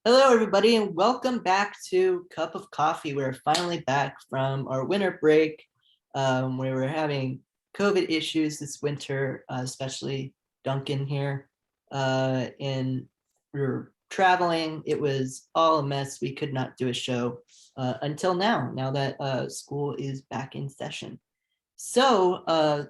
Hello, everybody, and welcome back to Cup of Coffee. We're finally back from our winter break, where we're having COVID issues this winter, especially Duncan here. And we were traveling. It was all a mess. We could not do a show until now that school is back in session. So,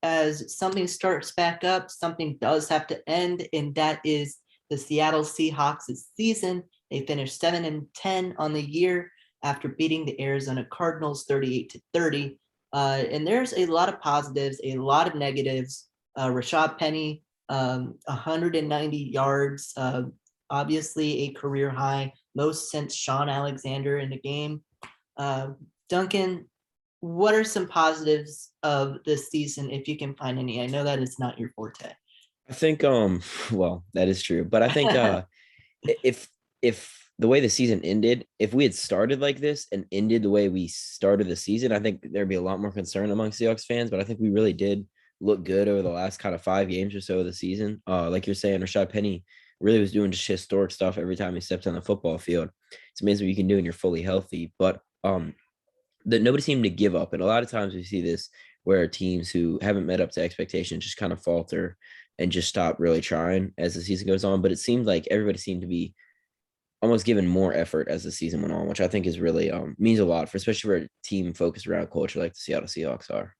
as something starts back up, something does have to end, and that is the Seattle Seahawks season. They finished 7-10 on the year after beating the Arizona Cardinals 38-30. And there's a lot of positives, a lot of negatives. Rashad Penny, 190 yards, obviously a career high, most since Sean Alexander in the game. Duncan, what are some positives of this season if you can find any? I know that it's not your forte. I think well, that is true. But I think if the way the season ended, if we had started like this and ended the way we started the season, I think there'd be a lot more concern among Seahawks fans. But I think we really did look good over the last kind of 5 games or so of the season. Like you're saying, Rashad Penny really was doing just historic stuff every time he stepped on the football field. It's amazing what you can do when you're fully healthy. But that nobody seemed to give up. And a lot of times we see this where teams who haven't met up to expectations just kind of falter and just stop really trying as the season goes on. But it seemed like everybody seemed to be almost given more effort as the season went on, which I think is really means a lot for especially for a team focused around culture like the Seattle Seahawks are.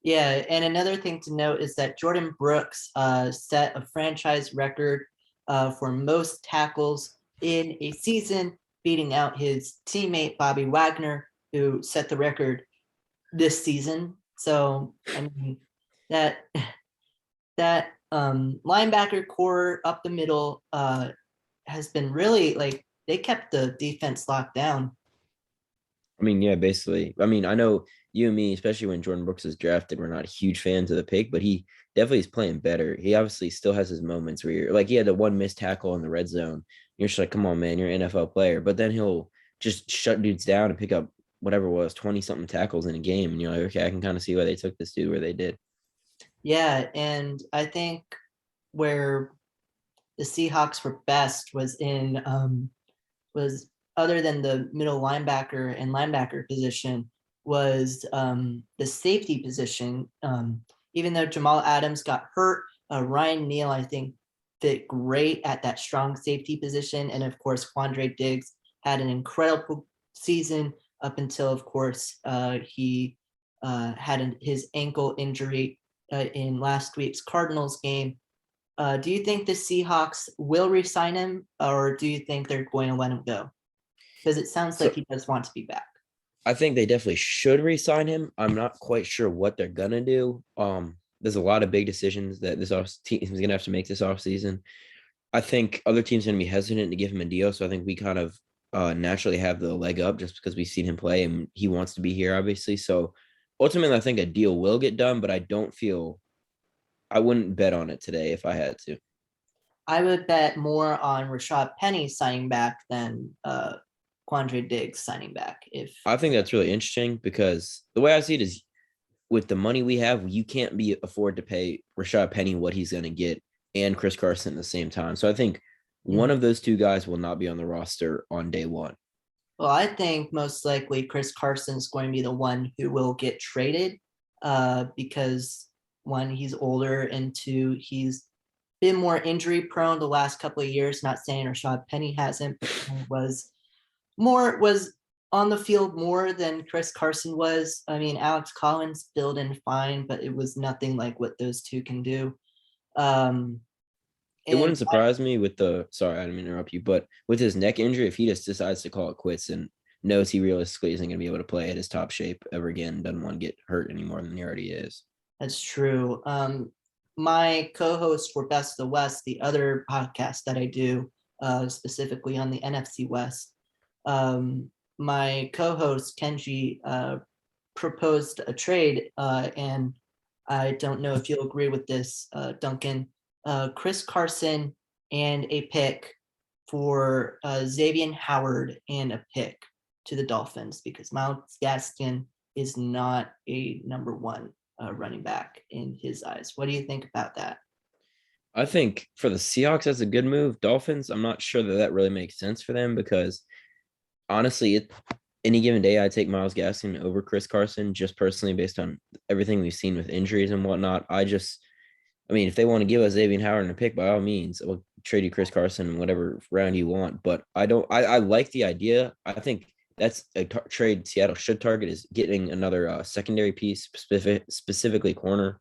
Yeah, and another thing to note is that Jordan Brooks set a franchise record for most tackles in a season, beating out his teammate Bobby Wagner, who set the record this season. So I mean that linebacker core up the middle has been really like they kept the defense locked down. I mean, yeah, basically. I mean, I know you and me, especially when Jordan Brooks is drafted, we're not huge fans of the pick, but he definitely is playing better. He obviously still has his moments where you're like, he had the one missed tackle in the red zone. You're just like, come on, man, you're an NFL player. But then he'll just shut dudes down and pick up whatever it was, 20 something tackles in a game. And you're like, okay, I can kind of see why they took this dude where they did. Yeah, and I think where the Seahawks were best was other than the middle linebacker and linebacker position was the safety position. Even though Jamal Adams got hurt, Ryan Neal I think fit great at that strong safety position, and of course Quandre Diggs had an incredible season up until, of course, he had his ankle injury in last week's Cardinals game. Do you think the Seahawks will re-sign him, or do you think they're going to let him go? Because it sounds like So he does want to be back. I think they definitely should re-sign him. I'm not quite sure what they're gonna do. There's a lot of big decisions that this team is gonna have to make this offseason. I think other teams are gonna be hesitant to give him a deal, so I think we kind of naturally have the leg up just because we've seen him play and he wants to be here, obviously. So ultimately, I think a deal will get done, but I wouldn't bet on it today if I had to. I would bet more on Rashad Penny signing back than Quandre Diggs signing back. If I think that's really interesting because the way I see it is with the money we have, you can't be afford to pay Rashad Penny what he's going to get and Chris Carson at the same time. So I think one Mhm. of those two guys will not be on the roster on day one. Well, I think most likely Chris Carson is going to be the one who will get traded because one, he's older, and two, he's been more injury prone the last couple of years. Not saying Rashad Penny hasn't, but was on the field more than Chris Carson was. I mean, Alex Collins filled in fine, but it was nothing like what those two can do. Um, It and wouldn't surprise me with the sorry, I didn't mean to interrupt you, but with his neck injury, if he just decides to call it quits and knows he realistically isn't going to be able to play at his top shape ever again, doesn't want to get hurt any more than he already is. That's true. My co-host for Best of the West, the other podcast that I do, specifically on the NFC West, my co-host Kenji proposed a trade, and I don't know if you'll agree with this, Duncan. Chris Carson and a pick for Xavier Howard and a pick to the Dolphins because Miles Gaskin is not a number one running back in his eyes. What do you think about that? I think for the Seahawks, that's a good move. Dolphins, I'm not sure that that really makes sense for them because honestly, any given day, I take Miles Gaskin over Chris Carson just personally based on everything we've seen with injuries and whatnot. I mean, if they want to give us Xavier Howard and a pick, by all means, we'll trade you Chris Carson in whatever round you want. But I don't. I like the idea. I think that's a trade Seattle should target is getting another secondary piece, specifically corner.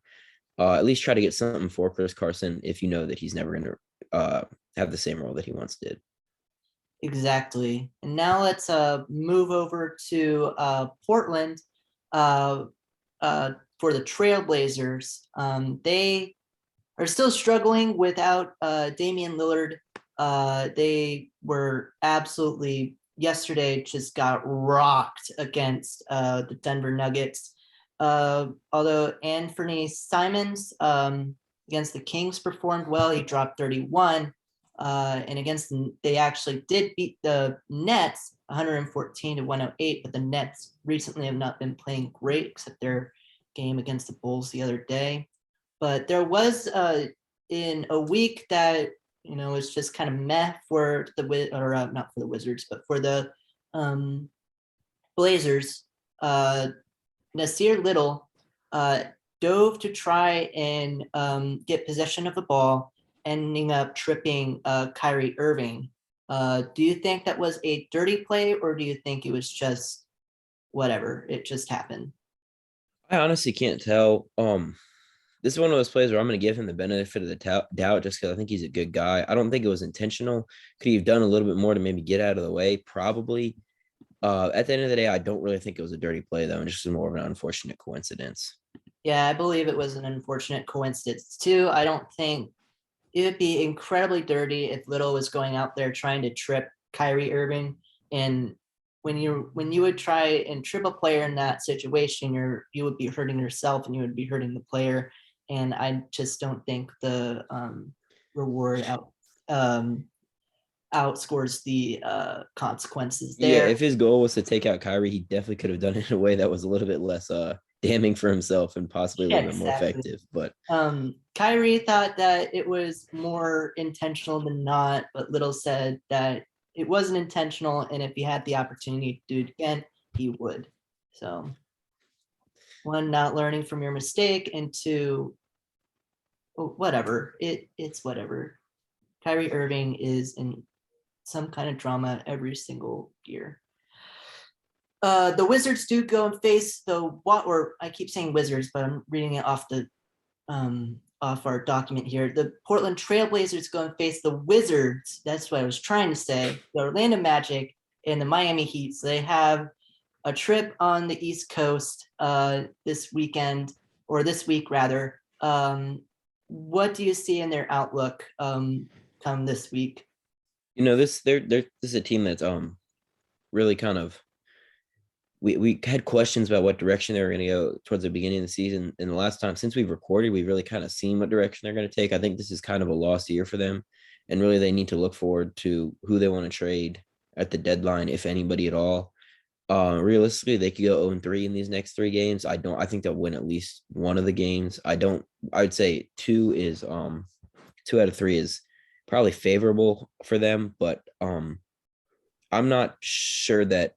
At least try to get something for Chris Carson if you know that he's never going to have the same role that he once did. Exactly. And now let's move over to Portland uh, for the Trailblazers. They are still struggling without Damian Lillard. They were absolutely yesterday just got rocked against the Denver Nuggets. Although Anthony Simons against the Kings performed well, he dropped 31. And they actually did beat the Nets 114 to 108, but the Nets recently have not been playing great except their game against the Bulls the other day. But there was in a week that was just kind of meh for not for the Wizards, but for the Blazers. Nasir Little dove to try and get possession of the ball, ending up tripping Kyrie Irving. Do you think that was a dirty play, or do you think it was just whatever? It just happened. I honestly can't tell. This is one of those plays where I'm going to give him the benefit of the doubt just because I think he's a good guy. I don't think it was intentional. Could he have done a little bit more to maybe get out of the way? Probably. At the end of the day, I don't really think it was a dirty play though, and just more of an unfortunate coincidence. Yeah, I believe it was an unfortunate coincidence too. I don't think it would be incredibly dirty if Little was going out there trying to trip Kyrie Irving. And when you would try and trip a player in that situation, you would be hurting yourself and you would be hurting the player. And I just don't think the reward outscores the consequences Yeah, there. if his goal was to take out Kyrie, he definitely could have done it in a way that was a little bit less damning for himself and possibly a Yeah, little bit more exactly. effective. But Kyrie thought that it was more intentional than not, but Little said that it wasn't intentional, and if he had the opportunity to do it again, he would. So, one, not learning from your mistake, and two, whatever. It's whatever. Kyrie Irving is in some kind of drama every single year. The Wizards do go and face or I keep saying Wizards, but I'm reading it off our document here. The Portland Trailblazers go and face the Wizards. That's what I was trying to say. The Orlando Magic and the Miami Heat. So they have a trip on the East Coast this weekend, or this week rather. What do you see in their outlook come this week? this is a team that's really kind of we had questions about what direction they were going to go towards the beginning of the season. And the last time since we've recorded, we've really kind of seen what direction they're going to take. I think this is kind of a lost year for them. And really they need to look forward to who they want to trade at the deadline, if anybody at all. Realistically, they could go 0-3 in these next 3 games. I think they'll win at least one of the games. I would say 2 out of 3 is probably favorable for them, but I'm not sure that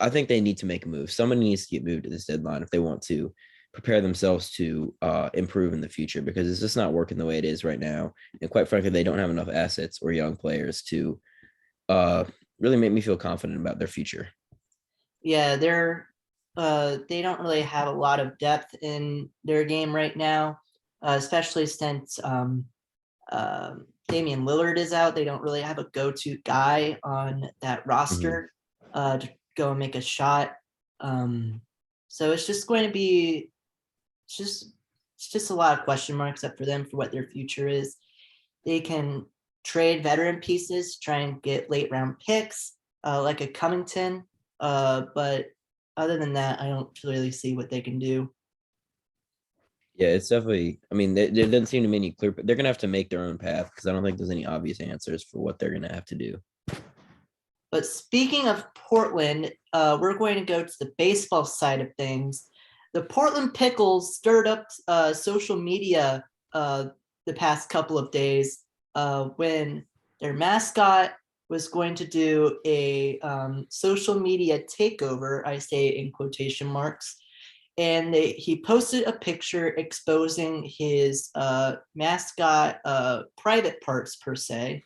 I think they need to make a move. Somebody needs to get moved at this deadline if they want to prepare themselves to improve in the future, because it's just not working the way it is right now. And quite frankly, they don't have enough assets or young players to really make me feel confident about their future. Yeah, they don't really have a lot of depth in their game right now, especially since Damian Lillard is out. They don't really have a go-to guy on that Mhm. roster to go and make a shot. So it's just going to be it's just a lot of question marks up for them for what their future is. They can trade veteran pieces, try and get late round picks, like a Covington. But other than that, I don't really see what they can do. Yeah, it's definitely. I mean, there doesn't seem to be any clear. But they're gonna have to make their own path because I don't think there's any obvious answers for what they're gonna have to do. But speaking of Portland, we're going to go to the baseball side of things. The Portland Pickles stirred up social media the past couple of days when their mascot was going to do a social media takeover, I say in quotation marks, and he posted a picture exposing his mascot private parts per se.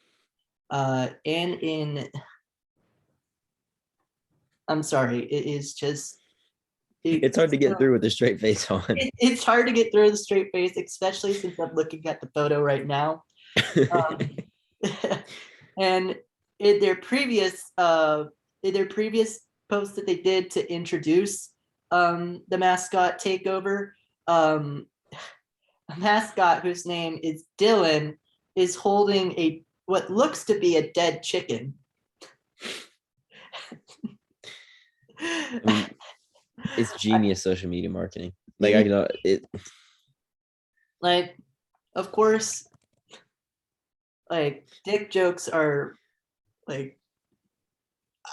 I'm sorry, it is just. It's hard to get through with a straight face on. It's hard to get through with a straight face, especially since I'm looking at the photo right now. And in their previous post that they did to introduce the mascot takeover, a mascot whose name is Dylan is holding what looks to be a dead chicken. I mean, it's genius social media marketing. Like I know it. Like, of course, like dick jokes are like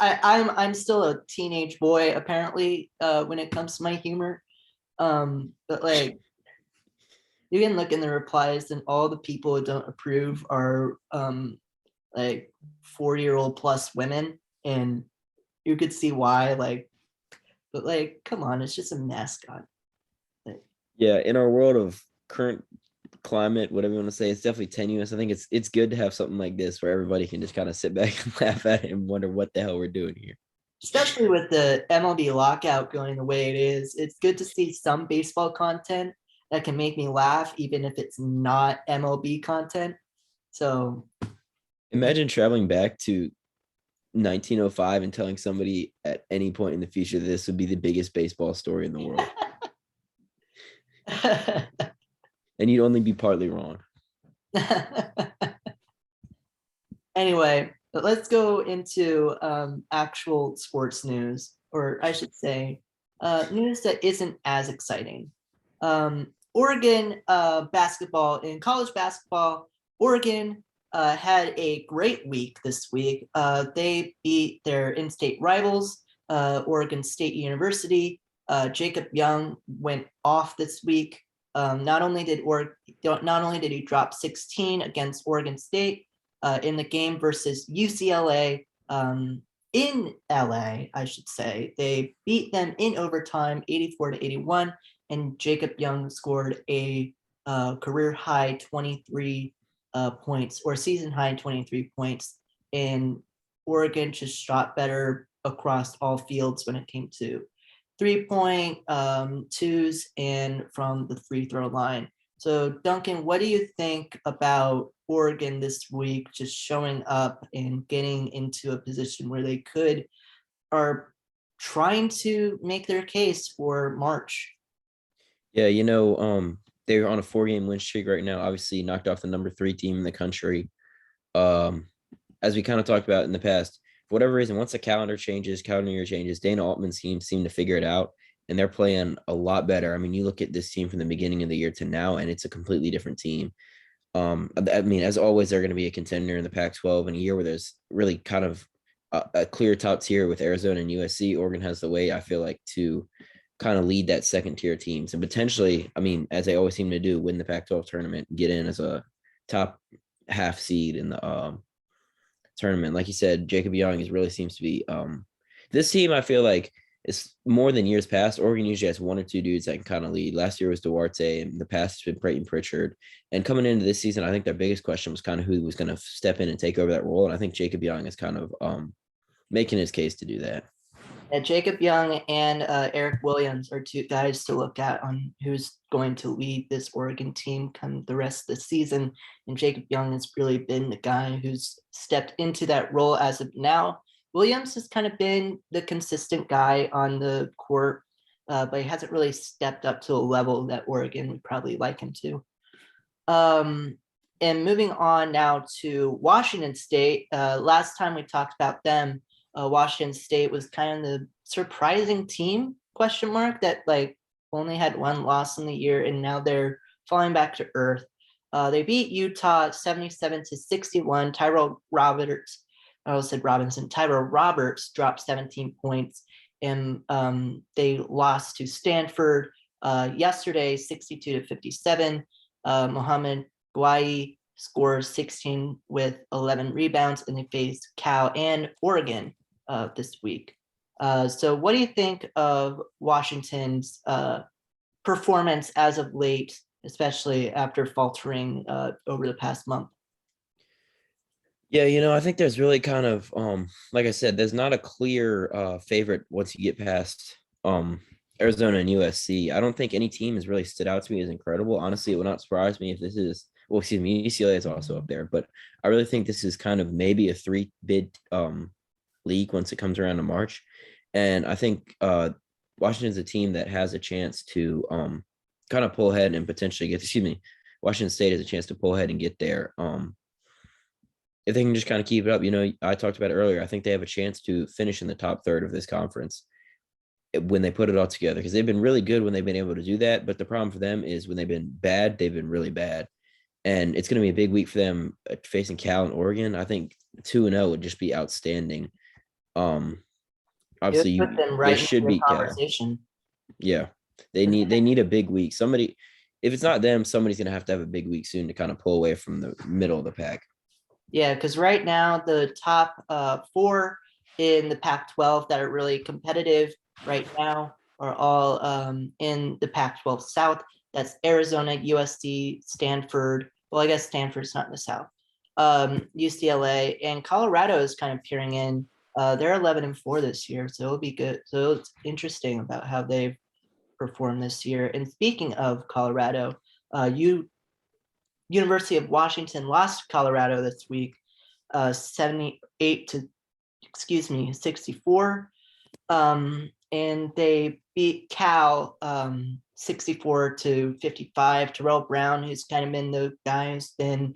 I'm still a teenage boy apparently when it comes to my humor. But like you can look in the replies and all the people who don't approve are like 40-year-old plus women, and you could see why. Like, but like, come on, it's just a mascot. Like, Yeah, in our world of current climate, whatever you want to say, it's definitely tenuous. I think it's good to have something like this where everybody can just kind of sit back and laugh at it and wonder what the hell we're doing here. especially with the MLB lockout going the way it is, it's good to see some baseball content that can make me laugh, even if it's not MLB content. So Imagine traveling back to 1905 and telling somebody at any point in the future that this would be the biggest baseball story in the world. And you'd only be partly wrong. Anyway, but let's go into actual sports news, or I should say, news that isn't as exciting. Oregon basketball, in college basketball, Oregon had a great week this week. They beat their in-state rivals, Oregon State University. Jacob Young went off this week. Not only did he drop 16 against Oregon State in the game versus UCLA in LA, I should say, they beat them in overtime, 84-81, and Jacob Young scored a career high 23 points, or season high 23 points. And Oregon just shot better across all fields when it came to 3-point, twos, and from the free throw line. So Duncan, what do you think about Oregon this week, just showing up and getting into a position where they are trying to make their case for March? Yeah, they're on a 4-game win streak right now. Obviously, knocked off the number 3 team in the country. As we kind of talked about in the past, for whatever reason, once the calendar year changes, Dana Altman's team seem to figure it out, and they're playing a lot better. I mean, you look at this team from the beginning of the year to now, and it's a completely different team. I mean, as always, they're going to be a contender in the Pac-12 in a year where there's really kind of a clear top tier with Arizona and USC. Oregon has the way, I feel like, to kind of lead that second tier teams and potentially, I mean, as they always seem to do, win the Pac-12 tournament, get in as a top half seed in the tournament. Like you said, Jacob Young really seems to be this team. I feel like it's more than years past. Oregon usually has 1 or 2 dudes that can kind of lead. Last year was Duarte, and the past has been Peyton Pritchard. And coming into this season, I think their biggest question was kind of who was going to step in and take over that role. And I think Jacob Young is kind of making his case to do that. Yeah, Jacob Young and Eric Williams are 2 guys to look at on who's going to lead this Oregon team come the rest of the season. And Jacob Young has really been the guy who's stepped into that role as of now. Williams has kind of been the consistent guy on the court, but he hasn't really stepped up to a level that Oregon would probably like him to. And moving on now to Washington State. Last time we talked about them, Washington State was kind of the surprising team, question mark, that like only had 1 loss in the year, and now they're falling back to earth. They beat Utah 77-61. Tyrell Roberts, I almost said Robinson. Tyrell Roberts dropped 17 points, and they lost to Stanford yesterday 62-57. Mohammed Hawaii scores 16 with 11 rebounds, and they face Cal and Oregon this week. So what do you think of Washington's performance as of late, especially after faltering over the past month? Yeah, I think there's really kind of like I said, there's not a clear favorite once you get past Arizona and USC. I don't think any team has really stood out to me as incredible. Honestly, it would not surprise me if this is, well, excuse me, UCLA is also up there, but I really think this is kind of maybe a three bid league once it comes around to March. And I think Washington's a team that has a chance to kind of pull ahead and potentially get, excuse me, Washington State has a chance to pull ahead and get there. If they can just kind of keep it up, I talked about it earlier. I think they have a chance to finish in the top third of this conference when they put it all together, because they've been really good when they've been able to do that. But the problem for them is when they've been bad, they've been really bad. And it's going to be a big week for them facing Cal and Oregon. I think 2-0 would just be outstanding. It Obviously, would put them they right into should the beat Cal. conversation. Yeah, they need a big week. Somebody, if it's not them, somebody's going to have a big week soon to kind of pull away from the middle of the pack. Yeah, because right now the top four in the Pac-12 that are really competitive right now are all in the Pac-12 South. That's Arizona, USC, Stanford. Well, I guess Stanford's not in the South. UCLA and Colorado is kind of peering in. They're 11-4 this year, so it'll be good. So it's interesting about how they've performed this year. And speaking of Colorado, University of Washington lost to Colorado this week, 78 to, 64. And they beat Cal 64 to 55. Terrell Brown, who's kind of been the guy who's been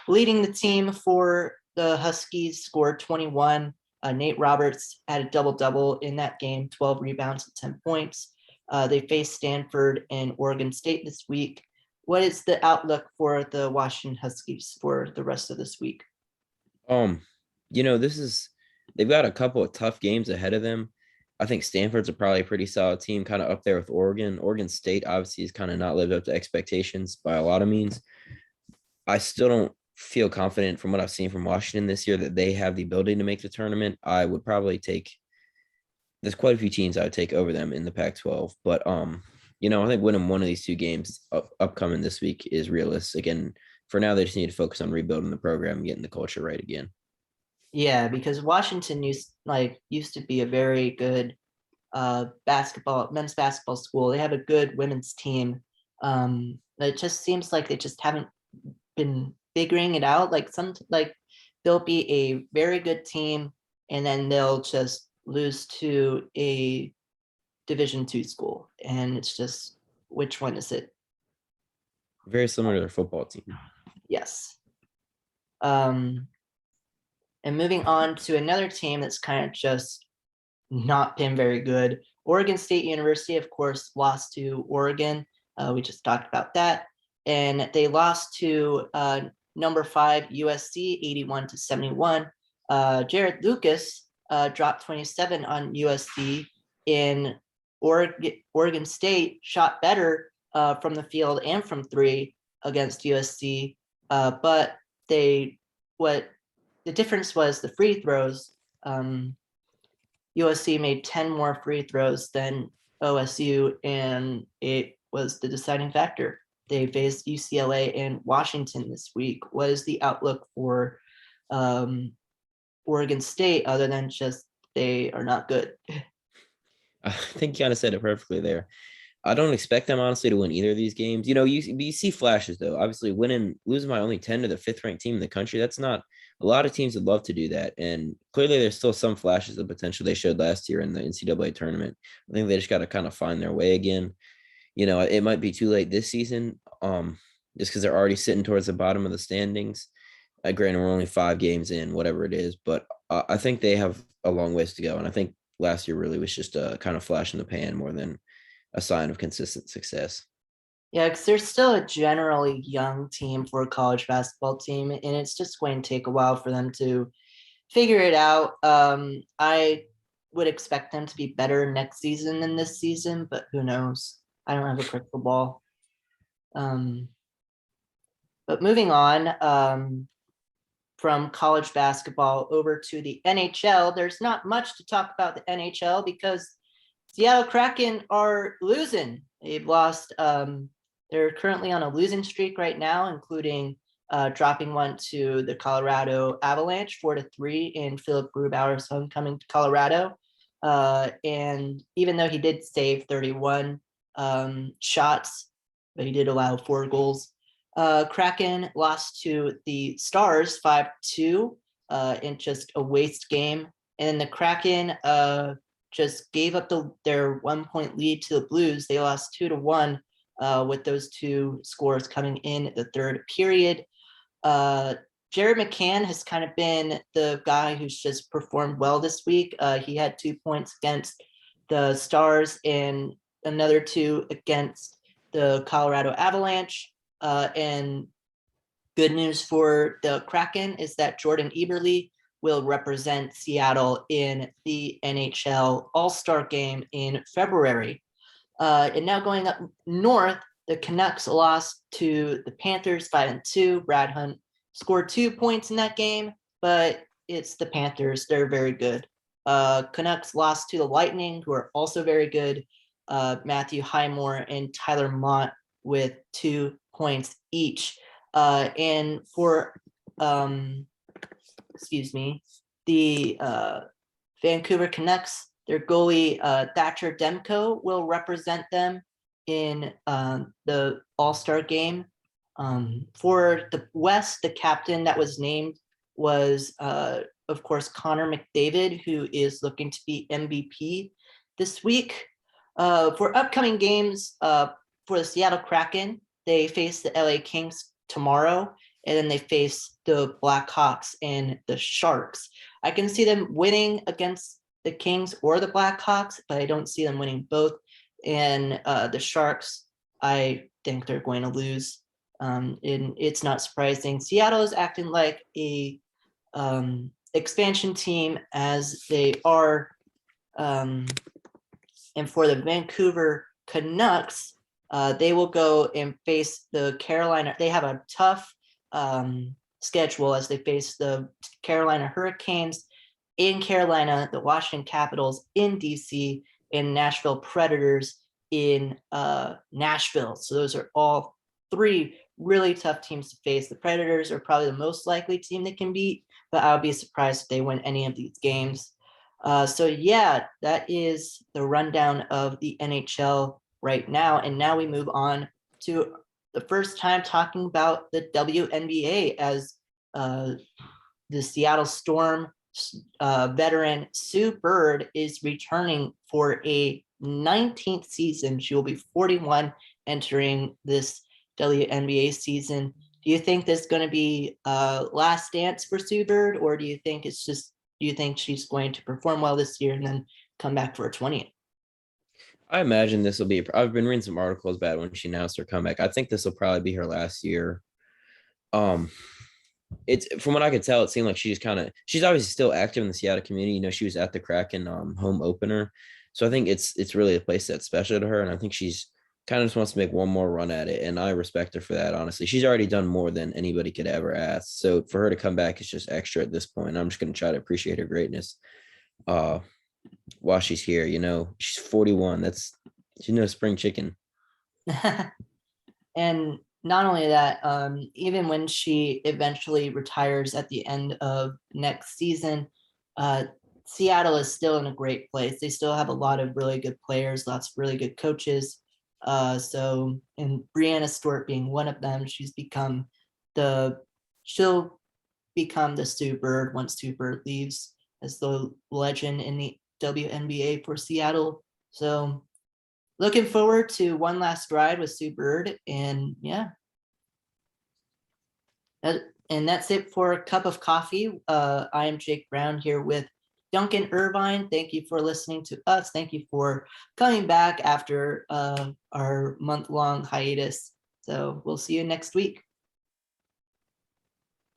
leading the team for the Huskies, scored 21. Nate Roberts had a double-double in that game, 12 rebounds and 10 points. They face Stanford and Oregon State this week. What is the outlook for the Washington Huskies for the rest of this week? This is, they've got a couple of tough games ahead of them. I think Stanford's probably a pretty solid team, kind of up there with Oregon. Oregon State obviously has kind of not lived up to expectations by a lot of means. I still don't feel confident from what I've seen from Washington this year that they have the ability to make the tournament. I would probably take, there's quite a few teams I would take over them in the Pac-12, but I think winning one of these two games upcoming this week is realistic. And for now, they just need to focus on rebuilding the program and getting the culture right again. Yeah, because Washington used to be a very good men's basketball school. They have a good women's team. It just seems like they just haven't been figuring it out. They'll be a very good team, and then they'll just lose to a Division II school, and it's just, which one is it? Very similar to their football team. Yes. And moving on to another team that's kind of just not been very good. Oregon State University, of course, lost to Oregon. We just talked about that. And they lost to number 5 USC 81 to 71. Jared Lucas dropped 27 on USC. In Oregon State shot better from the field and from three against USC, but the difference was the free throws. USC made 10 more free throws than OSU, and it was the deciding factor. They faced UCLA and Washington this week. What is the outlook for Oregon State other than just they are not good? I think you kind of said it perfectly there. I don't expect them honestly to win either of these games. You see flashes though. Obviously, losing by only 10 to the 5th ranked team in the country, that's not, a lot of teams would love to do that. And clearly there's still some flashes of potential they showed last year in the NCAA tournament. I think they just got to kind of find their way again. It might be too late this season, just because they're already sitting towards the bottom of the standings. Granted, we're only 5 games in, whatever it is, but I think they have a long ways to go. And I think last year really was just a kind of flash in the pan more than a sign of consistent success. Yeah, because they're still a generally young team for a college basketball team, and it's just going to take a while for them to figure it out. I would expect them to be better next season than this season, but who knows? I don't have a crystal ball. But moving on, from college basketball over to the NHL, there's not much to talk about the NHL because Seattle Kraken are losing. They've lost. They're currently on a losing streak right now, including dropping one to the Colorado Avalanche 4-3 in Philip Grubauer's homecoming to Colorado. And even though he did save 31 shots, but he did allow 4 goals. Kraken lost to the Stars 5-2 in just a waste game. And the Kraken just gave up their 1-point lead to the Blues. They lost 2-1 with those 2 scores coming in the third period. Jared McCann has kind of been the guy who's just performed well this week. He had 2 points against the Stars and another 2 against the Colorado Avalanche. And good news for the Kraken is that Jordan Eberle will represent Seattle in the NHL All-Star Game in February. And now going up north, the Canucks lost to the Panthers 5-2. Brad Hunt scored 2 points in that game, but it's the Panthers. They're very good. Canucks lost to the Lightning, who are also very good. Matthew Highmore and Tyler Mott with 2 points each. And for the Vancouver Canucks, their goalie Thatcher Demko will represent them in the All-Star game. For the West, the captain that was named was, of course, Connor McDavid, who is looking to be MVP this week. For upcoming games, for the Seattle Kraken, they face the LA Kings tomorrow, and then they face the Blackhawks and the Sharks. I can see them winning against the Kings or the Blackhawks, but I don't see them winning both. And the Sharks, I think they're going to lose. And it's not surprising. Seattle is acting like a expansion team as they are. And for the Vancouver Canucks, they will go and face the Carolina. They have a tough schedule as they face the Carolina Hurricanes in Carolina, the Washington Capitals in DC, and Nashville Predators in Nashville. So those are all 3 really tough teams to face. The Predators are probably the most likely team they can beat, but I would be surprised if they win any of these games. So yeah, that is the rundown of the NHL right now. And now we move on to the first time talking about the WNBA as the Seattle Storm veteran Sue Bird is returning for a 19th season. She will be 41 entering this WNBA season. Do you think this is going to be last dance for Sue Bird, or do you think she's going to perform well this year and then come back for a 20th? I imagine this will be. I've been reading some articles about when she announced her comeback. I think this will probably be her last year. It's from what I could tell, it seemed like she's obviously still active in the Seattle community. You know, she was at the Kraken home opener, so I think it's really a place that's special to her, and I think she's kind of just wants to make one more run at it, and I respect her for that. Honestly, she's already done more than anybody could ever ask. So for her to come back is just extra at this point. I'm just going to try to appreciate her greatness while she's here. You know, she's 41. She's no spring chicken. And not only that, even when she eventually retires at the end of next season, Seattle is still in a great place. They still have a lot of really good players, lots of really good coaches. And Brianna Stewart being one of them, she'll become the Sue Bird once Sue Bird leaves as the legend in the WNBA for Seattle. So looking forward to one last ride with Sue Bird. And yeah. And that's it for a cup of coffee. I am Jake Brown here with Duncan Irvine. Thank you for listening to us. Thank you for coming back after our month-long hiatus. So we'll see you next week.